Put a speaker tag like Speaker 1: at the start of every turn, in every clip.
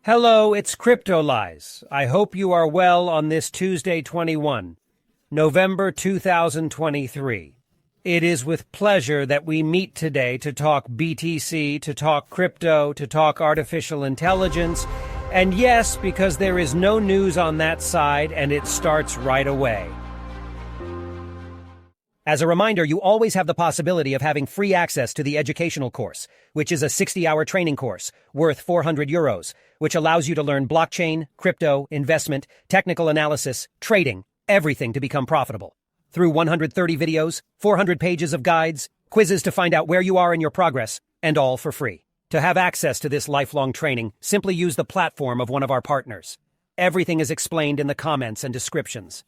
Speaker 1: Hello, it's Cryptolyze. I hope you are well on this Tuesday 21, November 2023. It is with pleasure that we meet today to talk BTC, to talk crypto, to talk artificial intelligence, and yes, because there is no news on that side and it starts right away. As a reminder, you always have the possibility of having free access to the educational course, which is a 60-hour training course worth €400, which allows you to learn blockchain, crypto, investment, technical analysis, trading, everything to become profitable. Through 130 videos, 400 pages of guides, quizzes to find out where you are in your progress, and all for free. To have access to this lifelong training, simply use the platform of one of our partners. Everything is explained in the comments and descriptions.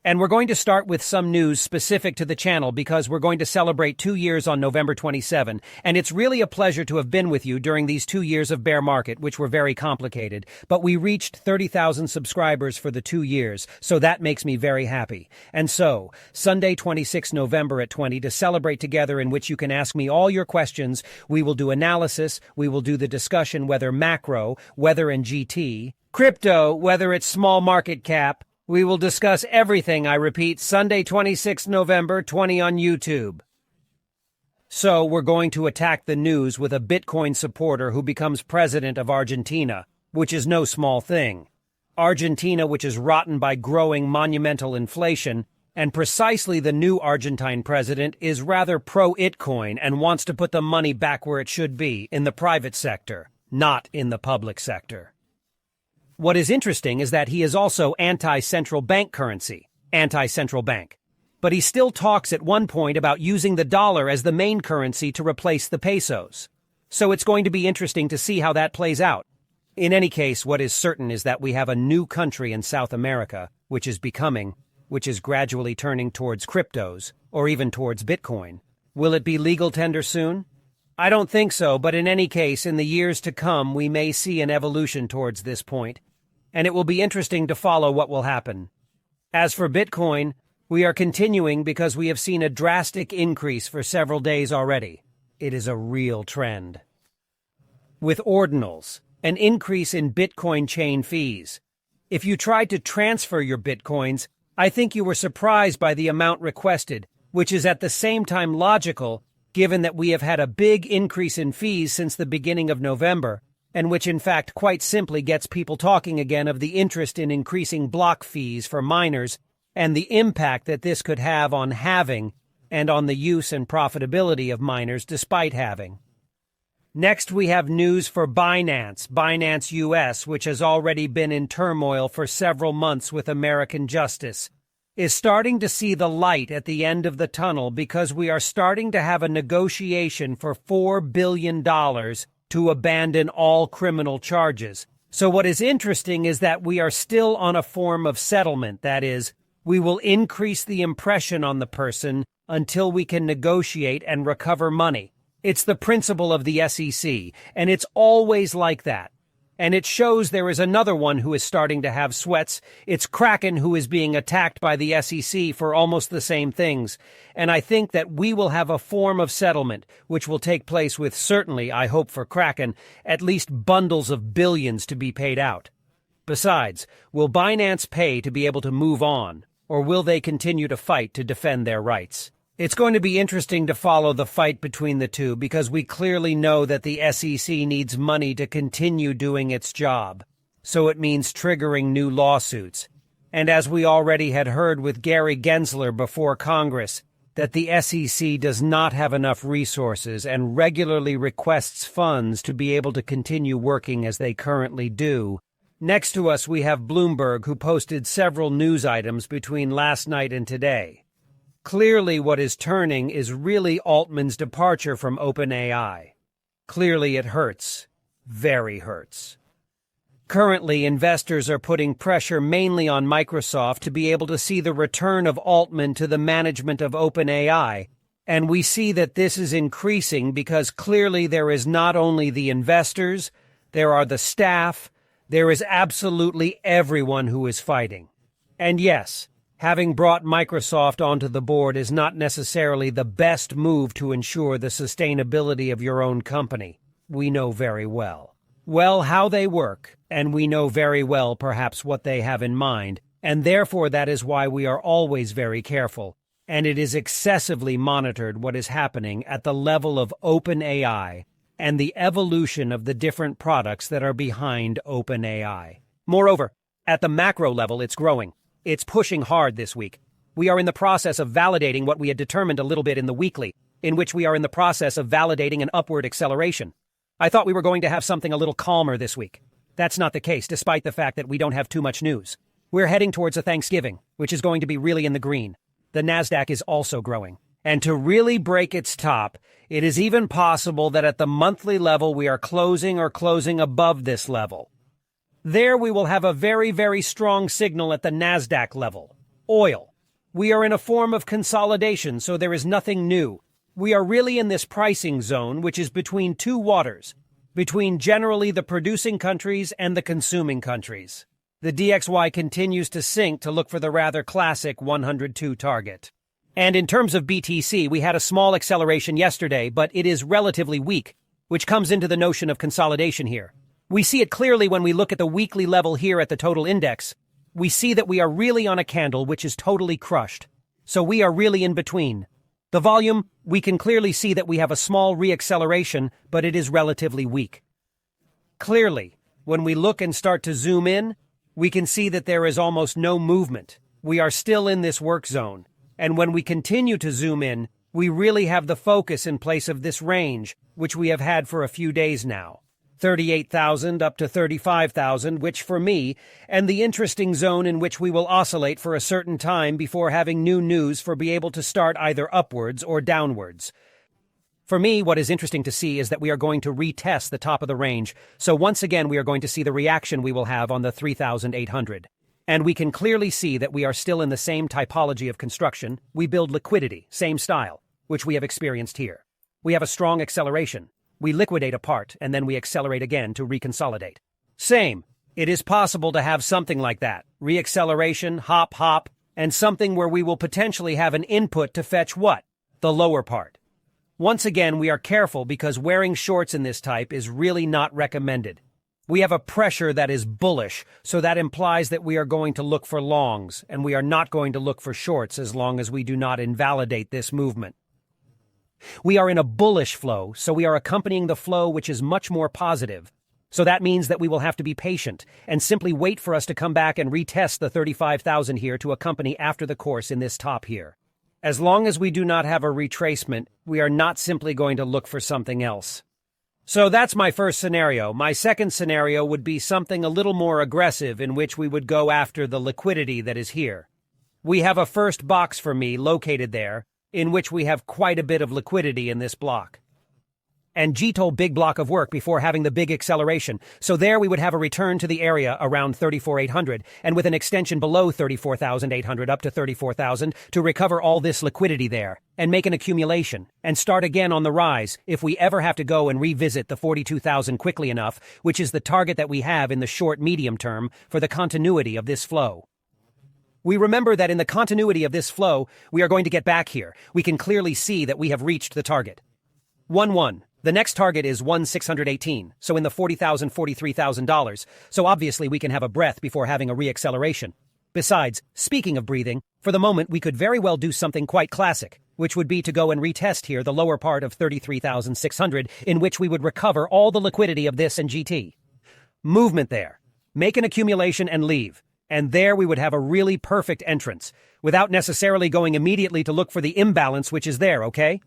Speaker 1: And we're going to start with some news specific to the channel because we're going to celebrate 2 years on November 27, and it's really a pleasure to have been with you during these 2 years of bear market, which were very complicated, but we reached 30,000 subscribers for the 2 years, so that makes me very happy. And so, Sunday 26 November at 20 to celebrate together, in which you can ask me all your questions. We will do analysis, we will do the discussion whether macro, whether in GT, crypto, whether it's small market cap. We will discuss everything, I repeat, Sunday 26 November 20 on YouTube. So, we're going to attack the news with a Bitcoin supporter who becomes president of Argentina, which is no small thing. Argentina, which is rotten by growing monumental inflation, and precisely the new Argentine president is rather pro-Itcoin and wants to put the money back where it should be, in the private sector, not in the public sector. What is interesting is that he is also anti-central bank currency, anti-central bank. But he still talks at one point about using the dollar as the main currency to replace the pesos. So it's going to be interesting to see how that plays out. In any case, what is certain is that we have a new country in South America, which is gradually turning towards cryptos, or even towards Bitcoin. Will it be legal tender soon? I don't think so, but in any case, in the years to come, we may see an evolution towards this point, and it will be interesting to follow what will happen. As for Bitcoin, we are continuing because we have seen a drastic increase for several days already. It is a real trend. With ordinals, an increase in Bitcoin chain fees. If you tried to transfer your Bitcoins, I think you were surprised by the amount requested, which is at the same time logical, given that we have had a big increase in fees since the beginning of November, and which in fact quite simply gets people talking again of the interest in increasing block fees for miners and the impact that this could have on halving and on the use and profitability of miners despite halving. Next, we have news for Binance US, which has already been in turmoil for several months with American justice, is starting to see the light at the end of the tunnel because we are starting to have a negotiation for $4 billion to abandon all criminal charges. So what is interesting is that we are still on a form of settlement, that is, we will increase the impression on the person until we can negotiate and recover money. It's the principle of the SEC, and it's always like that. And it shows there is another one who is starting to have sweats. It's Kraken who is being attacked by the SEC for almost the same things. And I think that we will have a form of settlement, which will take place with certainly, I hope for Kraken, at least bundles of billions to be paid out. Besides, will Binance pay to be able to move on, or will they continue to fight to defend their rights? It's going to be interesting to follow the fight between the two because we clearly know that the SEC needs money to continue doing its job. So it means triggering new lawsuits. And as we already had heard with Gary Gensler before Congress, that the SEC does not have enough resources and regularly requests funds to be able to continue working as they currently do. Next to us we have Bloomberg, who posted several news items between last night and today. Clearly what is turning is really Altman's departure from OpenAI. Clearly it hurts. Very hurts. Currently, investors are putting pressure mainly on Microsoft to be able to see the return of Altman to the management of OpenAI, and we see that this is increasing because clearly there is not only the investors, there are the staff, there is absolutely everyone who is fighting. And yes, having brought Microsoft onto the board is not necessarily the best move to ensure the sustainability of your own company. We know very well. Well, how they work, and we know very well perhaps what they have in mind, and therefore that is why we are always very careful, and it is excessively monitored what is happening at the level of OpenAI and the evolution of the different products that are behind OpenAI. Moreover, at the macro level, it's growing. It's pushing hard this week. We are in the process of validating what we had determined a little bit in the weekly, in which we are in the process of validating an upward acceleration. I thought we were going to have something a little calmer this week. That's not the case, despite the fact that we don't have too much news. We're heading towards a Thanksgiving, which is going to be really in the green. The Nasdaq is also growing. And to really break its top, it is even possible that at the monthly level we are closing above this level. There we will have a very, very strong signal at the Nasdaq level. Oil. We are in a form of consolidation, so there is nothing new. We are really in this pricing zone, which is between two waters, between generally the producing countries and the consuming countries. The DXY continues to sink to look for the rather classic 102 target. And in terms of BTC, we had a small acceleration yesterday, but it is relatively weak, which comes into the notion of consolidation here. We see it clearly when we look at the weekly level here at the total index. We see that we are really on a candle which is totally crushed. So we are really in between. The volume, we can clearly see that we have a small reacceleration, but it is relatively weak. Clearly, when we look and start to zoom in, we can see that there is almost no movement. We are still in this work zone. And when we continue to zoom in, we really have the focus in place of this range, which we have had for a few days now. 38,000 up to 35,000, which for me, and the interesting zone in which we will oscillate for a certain time before having new news for be able to start either upwards or downwards. For me, what is interesting to see is that we are going to retest the top of the range, so once again we are going to see the reaction we will have on the 3,800. And we can clearly see that we are still in the same typology of construction. We build liquidity, same style, which we have experienced here. We have a strong acceleration. We liquidate a part, and then we accelerate again to reconsolidate. Same. It is possible to have something like that. Reacceleration, hop, and something where we will potentially have an input to fetch what? The lower part. Once again, we are careful because wearing shorts in this type is really not recommended. We have a pressure that is bullish, so that implies that we are going to look for longs, and we are not going to look for shorts as long as we do not invalidate this movement. We are in a bullish flow, so we are accompanying the flow which is much more positive. So that means that we will have to be patient and simply wait for us to come back and retest the 35,000 here to accompany after the course in this top here. As long as we do not have a retracement, we are not simply going to look for something else. So that's my first scenario. My second scenario would be something a little more aggressive in which we would go after the liquidity that is here. We have a first box for me located there, in which we have quite a bit of liquidity in this block. And GTOL big block of work before having the big acceleration, so there we would have a return to the area around 34,800, and with an extension below 34,800 up to 34,000 to recover all this liquidity there, and make an accumulation, and start again on the rise if we ever have to go and revisit the 42,000 quickly enough, which is the target that we have in the short-medium term for the continuity of this flow. We remember that in the continuity of this flow, we are going to get back here. We can clearly see that we have reached the target. 1-1. The next target is 1,618, so in the $40,000, $43,000, so obviously we can have a breath before having a reacceleration. Besides, speaking of breathing, for the moment we could very well do something quite classic, which would be to go and retest here the lower part of 33,600, in which we would recover all the liquidity of this and GT. Movement there. Make an accumulation and leave. And there we would have a really perfect entrance, without necessarily going immediately to look for the imbalance which is there, okay?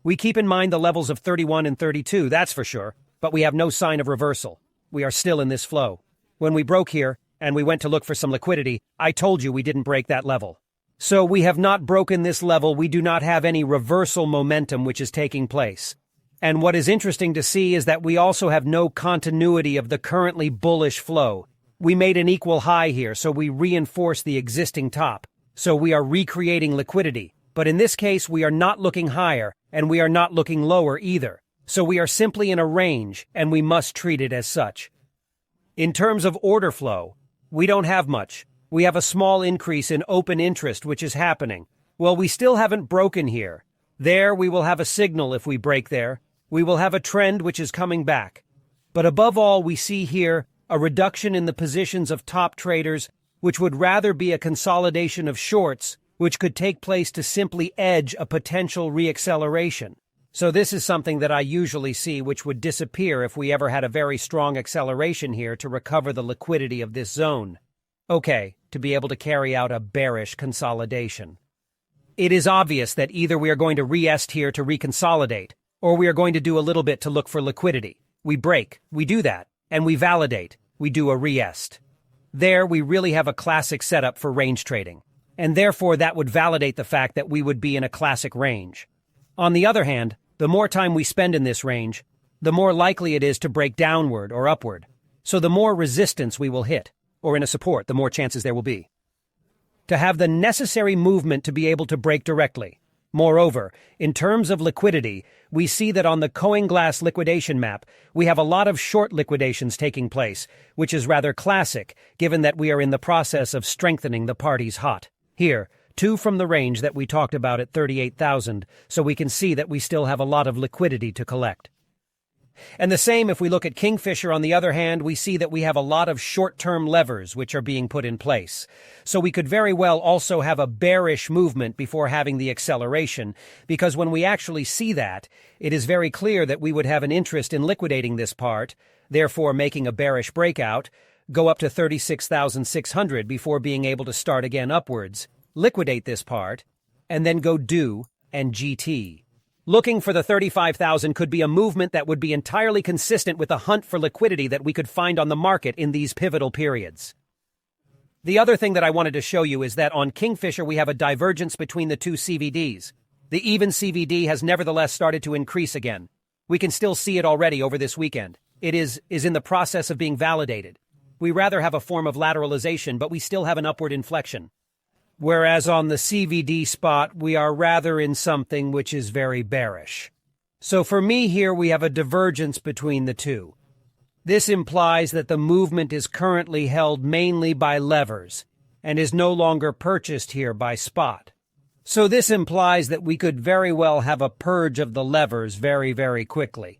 Speaker 1: We keep in mind the levels of 31 and 32, that's for sure, but we have no sign of reversal. We are still in this flow. When we broke here, and we went to look for some liquidity, I told you we didn't break that level. So we have not broken this level, we do not have any reversal momentum which is taking place. And what is interesting to see is that we also have no continuity of the currently bullish flow. We made an equal high here, so we reinforce the existing top. So we are recreating liquidity. But in this case, we are not looking higher, and we are not looking lower either. So we are simply in a range, and we must treat it as such. In terms of order flow, we don't have much. We have a small increase in open interest, which is happening. Well, we still haven't broken here. There, we will have a signal if we break there. We will have a trend which is coming back. But above all, we see here a reduction in the positions of top traders, which would rather be a consolidation of shorts, which could take place to simply edge a potential reacceleration. So this is something that I usually see which would disappear if we ever had a very strong acceleration here to recover the liquidity of this zone. Okay, to be able to carry out a bearish consolidation. It is obvious that either we are going to re-est here to reconsolidate, or we are going to do a little bit to look for liquidity. We break, we do that, and we validate, we do a re-est. There we really have a classic setup for range trading, and therefore that would validate the fact that we would be in a classic range. On the other hand, the more time we spend in this range, the more likely it is to break downward or upward. So the more resistance we will hit, or in a support, the more chances there will be to have the necessary movement to be able to break directly. Moreover, in terms of liquidity, we see that on the CoinGlass liquidation map, we have a lot of short liquidations taking place, which is rather classic, given that we are in the process of strengthening the parties hot. Here, 2 from the range that we talked about at 38,000, so we can see that we still have a lot of liquidity to collect. And the same if we look at Kingfisher. On the other hand, we see that we have a lot of short-term levers which are being put in place. So we could very well also have a bearish movement before having the acceleration, because when we actually see that, it is very clear that we would have an interest in liquidating this part, therefore making a bearish breakout, go up to 36,600 before being able to start again upwards, liquidate this part, and then go do and GT. Looking for the 35,000 could be a movement that would be entirely consistent with the hunt for liquidity that we could find on the market in these pivotal periods. The other thing that I wanted to show you is that on Kingfisher we have a divergence between the two CVDs. The even CVD has nevertheless started to increase again. We can still see it already over this weekend. It is in the process of being validated. We rather have a form of lateralization, but we still have an upward inflection. Whereas on the CVD spot, we are rather in something which is very bearish. So for me here, we have a divergence between the two. This implies that the movement is currently held mainly by levers and is no longer purchased here by spot. So this implies that we could very well have a purge of the levers very, very quickly.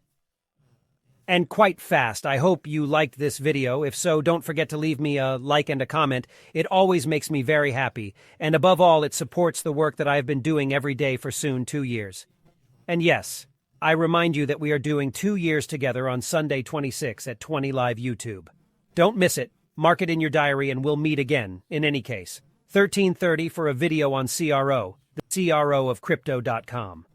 Speaker 1: And quite fast. I hope you liked this video. If so, don't forget to leave me a like and a comment. It always makes me very happy. And above all, it supports the work that I have been doing every day for soon 2 years. And yes, I remind you that we are doing 2 years together on Sunday 26 at 20 Live YouTube. Don't miss it. Mark it in your diary and we'll meet again, in any case. 13:30 for a video on CRO, the CRO of Crypto.com.